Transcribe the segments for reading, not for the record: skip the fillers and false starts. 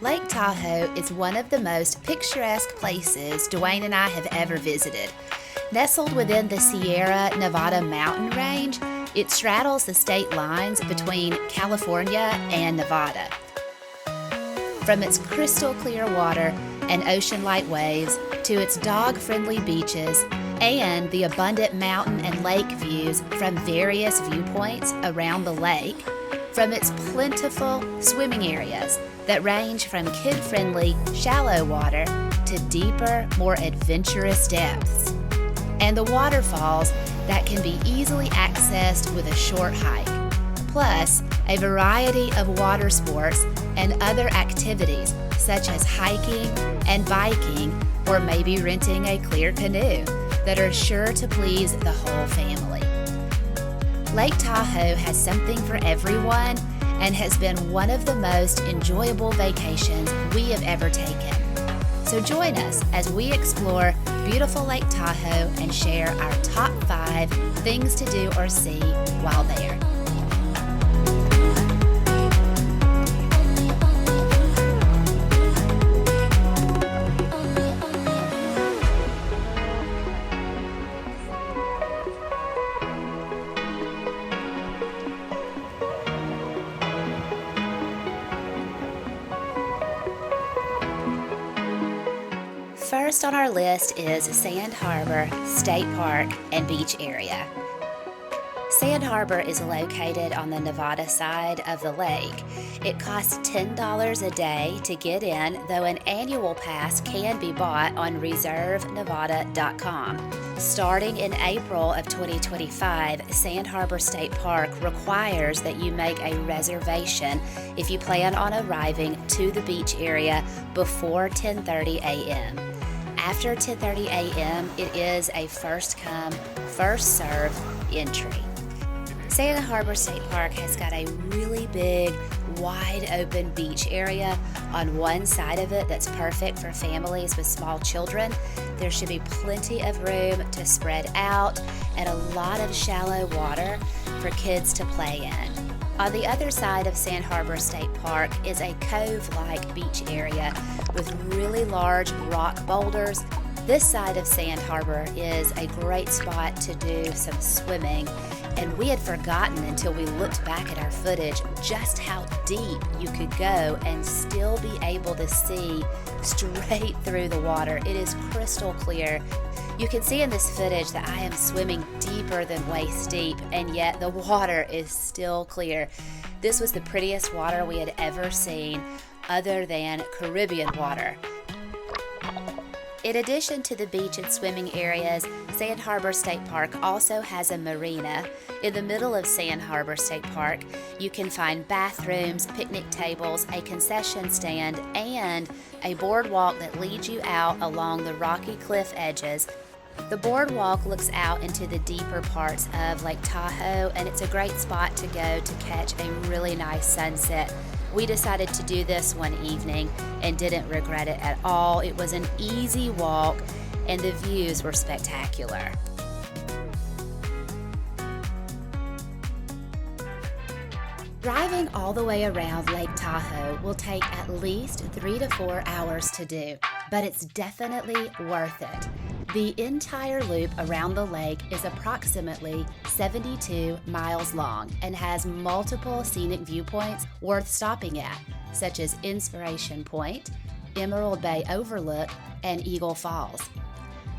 Lake Tahoe is one of the most picturesque places Dwayne and I have ever visited. Nestled within the Sierra Nevada mountain range, it straddles the state lines between California and Nevada. From its crystal clear water and ocean-like waves to its dog-friendly beaches and the abundant mountain and lake views from various viewpoints around the lake, from its plentiful swimming areas that range from kid-friendly shallow water to deeper, more adventurous depths, and the waterfalls that can be easily accessed with a short hike, plus a variety of water sports and other activities such as hiking and biking or maybe renting a clear canoe that are sure to please the whole family. Lake Tahoe has something for everyone and has been one of the most enjoyable vacations we have ever taken. So join us as we explore beautiful Lake Tahoe and share our top 5 things to do or see while there. First on our list is Sand Harbor State Park and Beach Area. Sand Harbor is located on the Nevada side of the lake. It costs $10 a day to get in, though an annual pass can be bought on reservenevada.com. Starting in April of 2025, Sand Harbor State Park requires that you make a reservation if you plan on arriving to the beach area before 10:30 a.m. After 10:30 a.m., it is a first-come, first-served entry. Sand Harbor State Park has got a really big, wide-open beach area on one side of it that's perfect for families with small children. There should be plenty of room to spread out and a lot of shallow water for kids to play in. On the other side of Sand Harbor State Park is a cove-like beach area with really large rock boulders. This side of Sand Harbor is a great spot to do some swimming, and we had forgotten until we looked back at our footage just how deep you could go and still be able to see straight through the water. It is crystal clear. You can see in this footage that I am swimming deeper than waist deep, and yet the water is still clear. This was the prettiest water we had ever seen other than Caribbean water. In addition to the beach and swimming areas, Sand Harbor State Park also has a marina. In the middle of Sand Harbor State Park, you can find bathrooms, picnic tables, a concession stand, and a boardwalk that leads you out along the rocky cliff edges. The boardwalk looks out into the deeper parts of Lake Tahoe, and it's a great spot to go to catch a really nice sunset. We decided to do this one evening and didn't regret it at all. It was an easy walk and the views were spectacular. Driving all the way around Lake Tahoe will take at least 3 to 4 hours to do, but it's definitely worth it. The entire loop around the lake is approximately 72 miles long and has multiple scenic viewpoints worth stopping at, such as Inspiration Point, Emerald Bay Overlook, and Eagle Falls.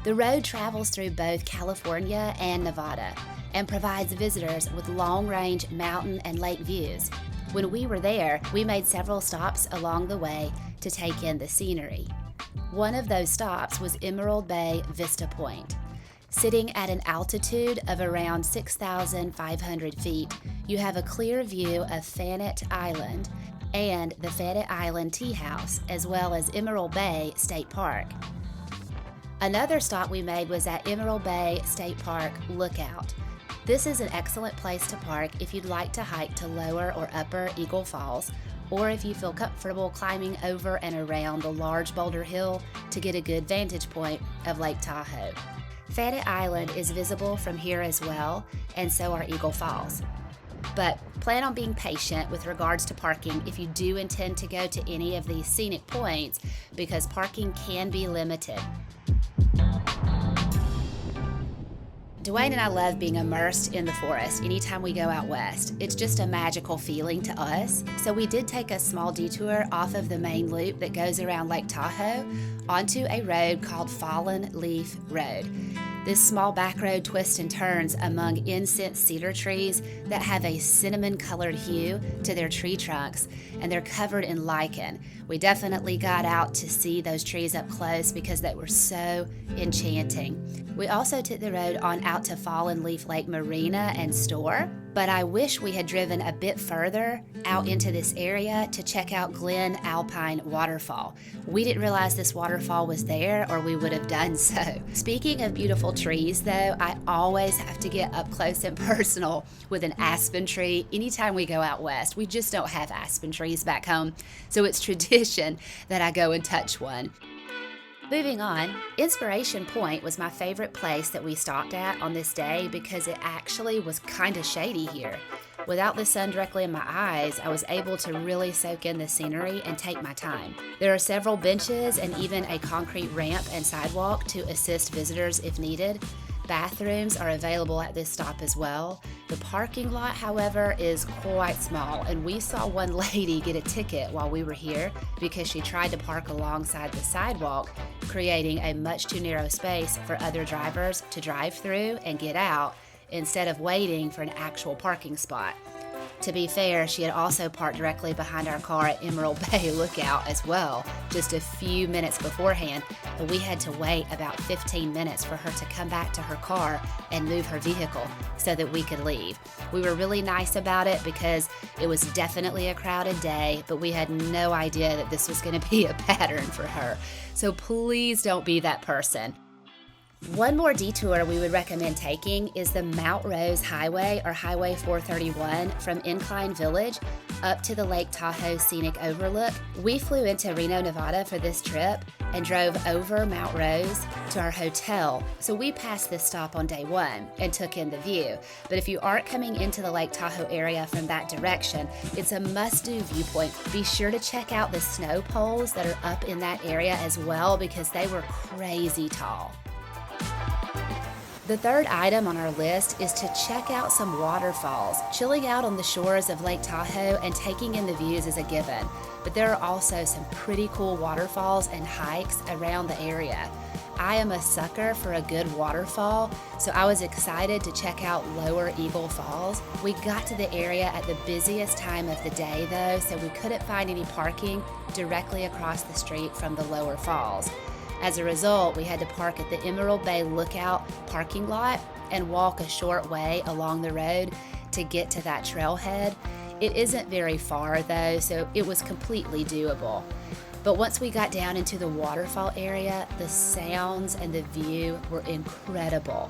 The road travels through both California and Nevada and provides visitors with long-range mountain and lake views. When we were there, we made several stops along the way to take in the scenery. One of those stops was Emerald Bay Vista Point. Sitting at an altitude of around 6,500 feet, you have a clear view of Fannet Island and the Fannet Island Tea House, as well as Emerald Bay State Park. Another stop we made was at Emerald Bay State Park Lookout. This is an excellent place to park if you'd like to hike to Lower or Upper Eagle Falls, or if you feel comfortable climbing over and around the large boulder hill to get a good vantage point of Lake Tahoe. Fannet Island is visible from here as well, and so are Eagle Falls. But plan on being patient with regards to parking if you do intend to go to any of these scenic points, because parking can be limited. Dwayne and I love being immersed in the forest anytime we go out west. It's just a magical feeling to us. So we did take a small detour off of the main loop that goes around Lake Tahoe onto a road called Fallen Leaf Road. This small back road twists and turns among incense cedar trees that have a cinnamon-colored hue to their tree trunks, and they're covered in lichen. We definitely got out to see those trees up close because they were so enchanting. We also took the road on out to Fallen Leaf Lake Marina and Store, but I wish we had driven a bit further out into this area to check out Glen Alpine Waterfall. We didn't realize this waterfall was there, or we would have done so. Speaking of beautiful trees, though, I always have to get up close and personal with an aspen tree anytime we go out west. We just don't have aspen trees back home, so it's tradition that I go and touch one. Moving on, Inspiration Point was my favorite place that we stopped at on this day because it actually was kind of shady here. Without the sun directly in my eyes, I was able to really soak in the scenery and take my time. There are several benches and even a concrete ramp and sidewalk to assist visitors if needed. Bathrooms are available at this stop as well. The parking lot, however, is quite small, and we saw one lady get a ticket while we were here because she tried to park alongside the sidewalk, creating a much too narrow space for other drivers to drive through and get out instead of waiting for an actual parking spot. To be fair, she had also parked directly behind our car at Emerald Bay Lookout as well, just a few minutes beforehand, but we had to wait about 15 minutes for her to come back to her car and move her vehicle so that we could leave. We were really nice about it because it was definitely a crowded day, but we had no idea that this was going to be a pattern for her. So please don't be that person. One more detour we would recommend taking is the Mount Rose Highway, or Highway 431, from Incline Village up to the Lake Tahoe Scenic Overlook. We flew into Reno, Nevada for this trip and drove over Mount Rose to our hotel. So we passed this stop on day one and took in the view. But if you aren't coming into the Lake Tahoe area from that direction, it's a must-do viewpoint. Be sure to check out the snow poles that are up in that area as well, because they were crazy tall. The third item on our list is to check out some waterfalls. Chilling out on the shores of Lake Tahoe and taking in the views is a given, but there are also some pretty cool waterfalls and hikes around the area. I am a sucker for a good waterfall, so I was excited to check out Lower Eagle Falls. We got to the area at the busiest time of the day though, so we couldn't find any parking directly across the street from the Lower Falls. As a result, we had to park at the Emerald Bay Lookout parking lot and walk a short way along the road to get to that trailhead. It isn't very far though, so it was completely doable. But once we got down into the waterfall area, the sounds and the view were incredible.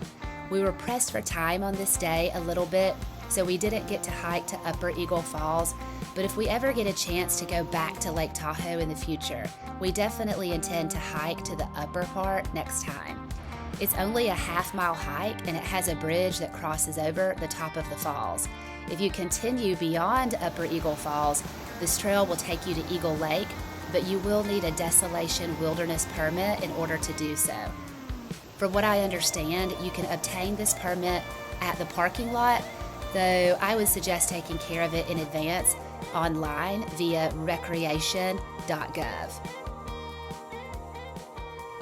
We were pressed for time on this day a little bit, so we didn't get to hike to Upper Eagle Falls, but if we ever get a chance to go back to Lake Tahoe in the future, we definitely intend to hike to the upper part next time. It's only a half-mile hike, and it has a bridge that crosses over the top of the falls. If you continue beyond Upper Eagle Falls, this trail will take you to Eagle Lake, but you will need a Desolation Wilderness permit in order to do so. From what I understand, you can obtain this permit at the parking lot, though I would suggest taking care of it in advance online via recreation.gov.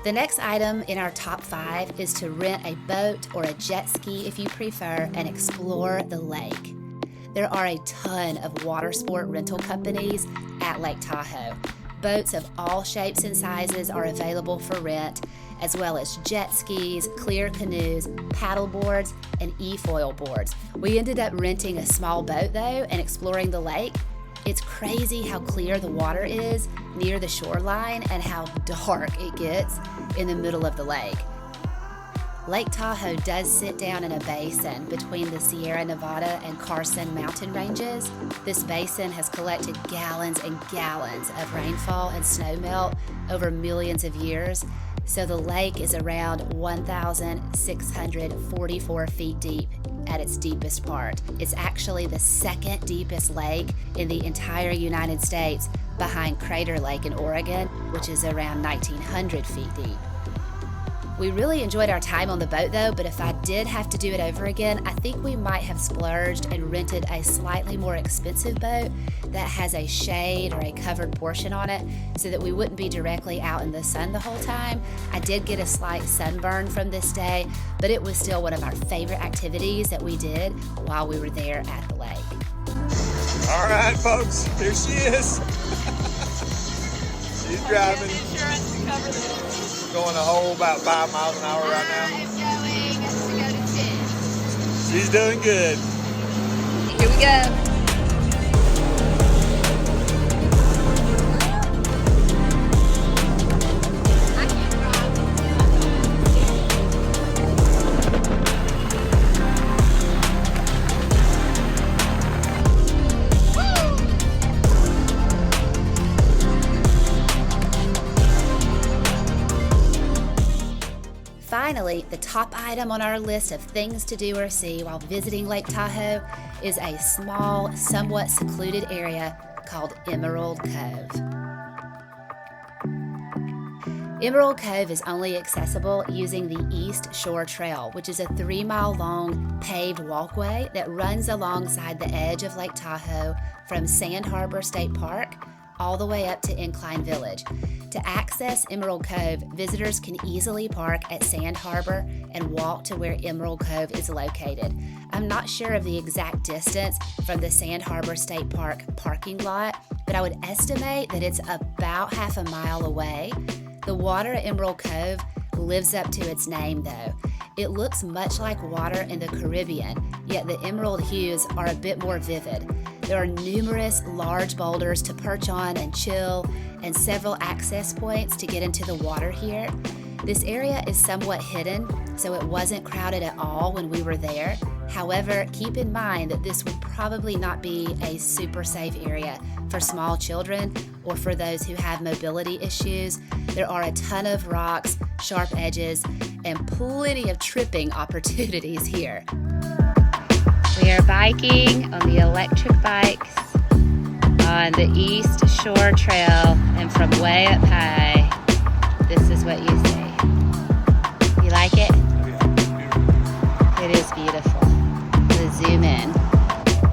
The next item in our top 5 is to rent a boat or a jet ski if you prefer and explore the lake. There are a ton of water sport rental companies at Lake Tahoe. Boats of all shapes and sizes are available for rent, as well as jet skis, clear canoes, paddle boards, and e-foil boards. We ended up renting a small boat though and exploring the lake. It's crazy how clear the water is near the shoreline and how dark it gets in the middle of the lake. Lake Tahoe does sit down in a basin between the Sierra Nevada and Carson mountain ranges. This basin has collected gallons and gallons of rainfall and snowmelt over millions of years. So the lake is around 1,644 feet deep at its deepest part. It's actually the second deepest lake in the entire United States, behind Crater Lake in Oregon, which is around 1,900 feet deep. We really enjoyed our time on the boat though, but if I did have to do it over again, I think we might have splurged and rented a slightly more expensive boat that has a shade or a covered portion on it so that we wouldn't be directly out in the sun the whole time. I did get a slight sunburn from this day, but it was still one of our favorite activities that we did while we were there at the lake. All right, folks, here she is. She's driving. Insurance to cover the bill. We're going a whole about 5 miles an hour right now. I'm going to go to 10. She's doing good. Here we go. Finally, the top item on our list of things to do or see while visiting Lake Tahoe is a small, somewhat secluded area called Emerald Cove. Emerald Cove is only accessible using the East Shore Trail, which is a 3-mile-long paved walkway that runs alongside the edge of Lake Tahoe from Sand Harbor State Park all the way up to Incline Village. To access Emerald Cove, visitors can easily park at Sand Harbor and walk to where Emerald Cove is located. I'm not sure of the exact distance from the Sand Harbor State Park parking lot, but I would estimate that it's about half a mile away. The water at Emerald Cove lives up to its name though. It looks much like water in the Caribbean, yet the emerald hues are a bit more vivid. There are numerous large boulders to perch on and chill, and several access points to get into the water here. This area is somewhat hidden, so it wasn't crowded at all when we were there. However, keep in mind that this would probably not be a super safe area for small children or for those who have mobility issues. There are a ton of rocks, sharp edges, and plenty of tripping opportunities here. We are biking on the electric bikes on the East Shore Trail, and from way up high, this is what you see. You like it? It is beautiful. The zoom in.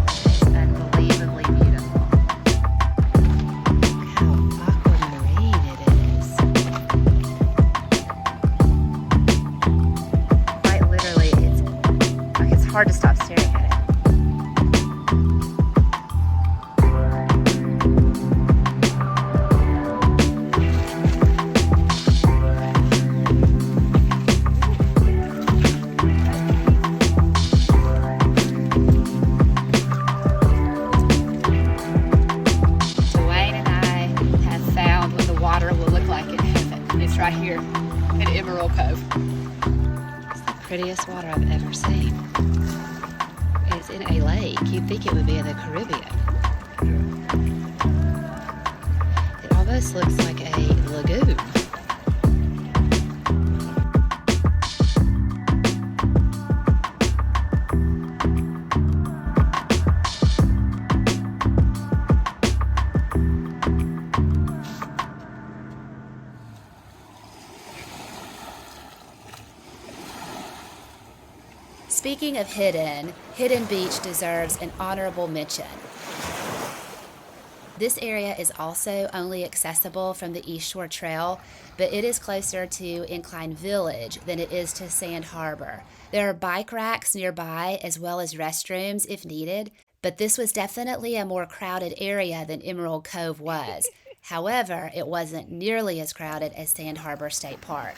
It's unbelievably beautiful. Look how aquamarine it is. Quite literally, it's hard to stop staring at it. Right here at Emerald Cove. It's the prettiest water I've ever seen. It's in a lake. You'd think it would be in the Caribbean. It almost looks like a lagoon. Speaking of hidden Beach deserves an honorable mention. This area is also only accessible from the East Shore Trail, but it is closer to Incline Village than it is to Sand Harbor. There are bike racks nearby as well as restrooms if needed, but this was definitely a more crowded area than Emerald Cove was. However, it wasn't nearly as crowded as Sand Harbor State Park.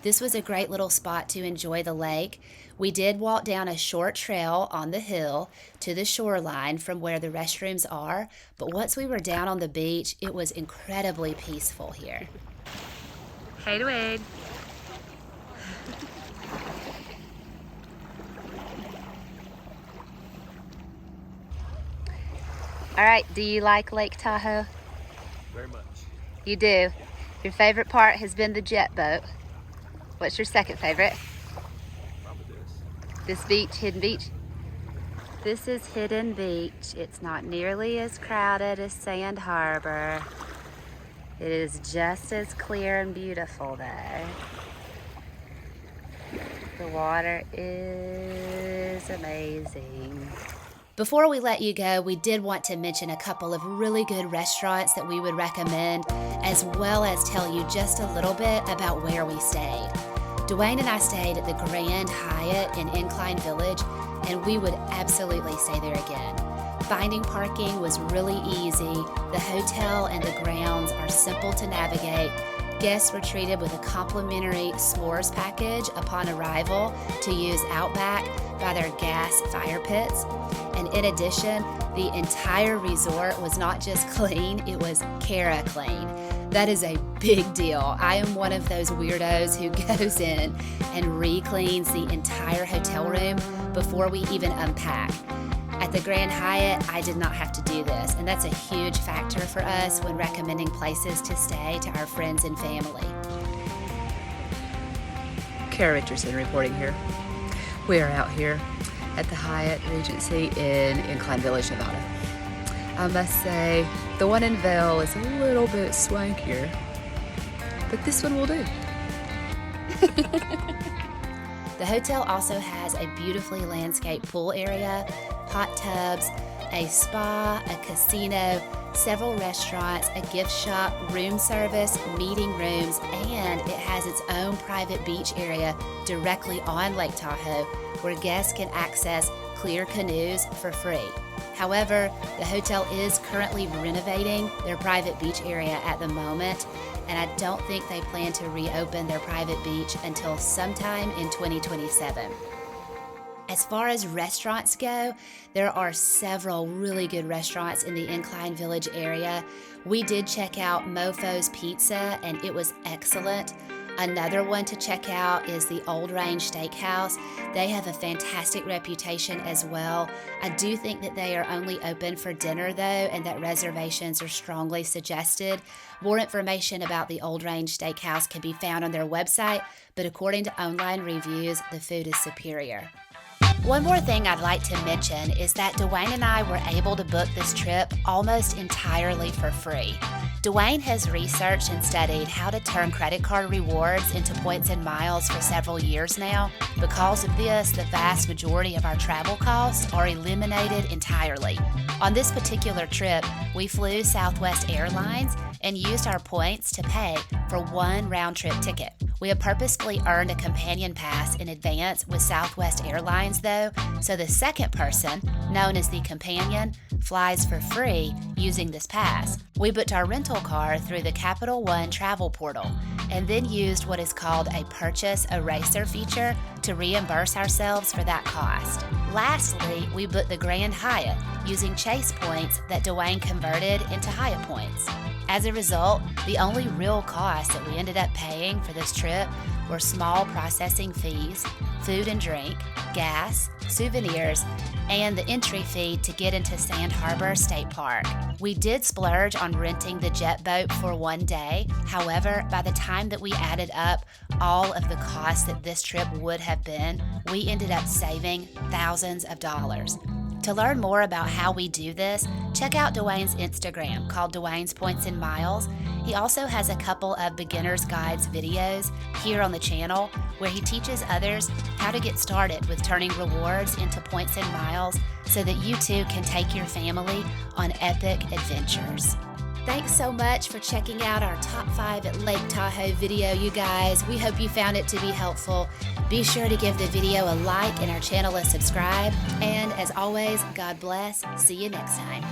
This was a great little spot to enjoy the lake. We did walk down a short trail on the hill to the shoreline from where the restrooms are, but once we were down on the beach, it was incredibly peaceful here. Hey, Dwayne. All right, do you like Lake Tahoe? Very much. You do? Your favorite part has been the jet boat? What's your second favorite? Probably This beach, Hidden Beach? This is Hidden Beach. It's not nearly as crowded as Sand Harbor. It is just as clear and beautiful though. The water is amazing. Before we let you go, we did want to mention a couple of really good restaurants that we would recommend, as well as tell you just a little bit about where we stayed. Dwayne and I stayed at the Grand Hyatt in Incline Village, and we would absolutely stay there again. Finding parking was really easy. The hotel and the grounds are simple to navigate. Guests were treated with a complimentary s'mores package upon arrival to use out back by their gas fire pits. And in addition, the entire resort was not just clean, it was Cara clean. That is a big deal. I am one of those weirdos who goes in and re-cleans the entire hotel room before we even unpack. At the Grand Hyatt, I did not have to do this, and that's a huge factor for us when recommending places to stay to our friends and family. Kara Richardson reporting here. We are out here at the Hyatt Regency in Incline Village, Nevada. I must say, the one in Vail is a little bit swankier, but this one will do. The hotel also has a beautifully landscaped pool area, hot tubs, a spa, a casino, several restaurants, a gift shop, room service, meeting rooms, and it has its own private beach area directly on Lake Tahoe where guests can access clear canoes for free. However, the hotel is currently renovating their private beach area at the moment, and I don't think they plan to reopen their private beach until sometime in 2027. As far as restaurants go, there are several really good restaurants in the Incline Village area. We did check out Mofo's Pizza, and it was excellent. Another one to check out is the Old Range Steakhouse. They have a fantastic reputation as well. I do think that they are only open for dinner though, and that reservations are strongly suggested. More information about the Old Range Steakhouse can be found on their website, but according to online reviews, the food is superior. One more thing I'd like to mention is that Dwayne and I were able to book this trip almost entirely for free. Dwayne has researched and studied how to turn credit card rewards into points and miles for several years now. Because of this, the vast majority of our travel costs are eliminated entirely. On this particular trip, we flew Southwest Airlines and used our points to pay for one round-trip ticket. We have purposefully earned a companion pass in advance with Southwest Airlines though, so the second person, known as the companion, flies for free using this pass. We booked our rental car through the Capital One travel portal and then used what is called a purchase eraser feature to reimburse ourselves for that cost. Lastly, we booked the Grand Hyatt using Chase points that Dwayne converted into Hyatt points. As a result, the only real costs that we ended up paying for this trip were small processing fees, food and drink, gas, souvenirs, and the entry fee to get into Sand Harbor State Park. We did splurge on renting the jet boat for one day. However, by the time that we added up all of the costs that this trip would have been, we ended up saving thousands of dollars. To learn more about how we do this, check out Dwayne's Instagram called Dwayne's Points and Miles. He also has a couple of beginner's guides videos here on the channel where he teaches others how to get started with turning rewards into points and miles so that you too can take your family on epic adventures. Thanks so much for checking out our Top 5 at Lake Tahoe video, you guys. We hope you found it to be helpful. Be sure to give the video a like and our channel a subscribe. And as always, God bless. See you next time.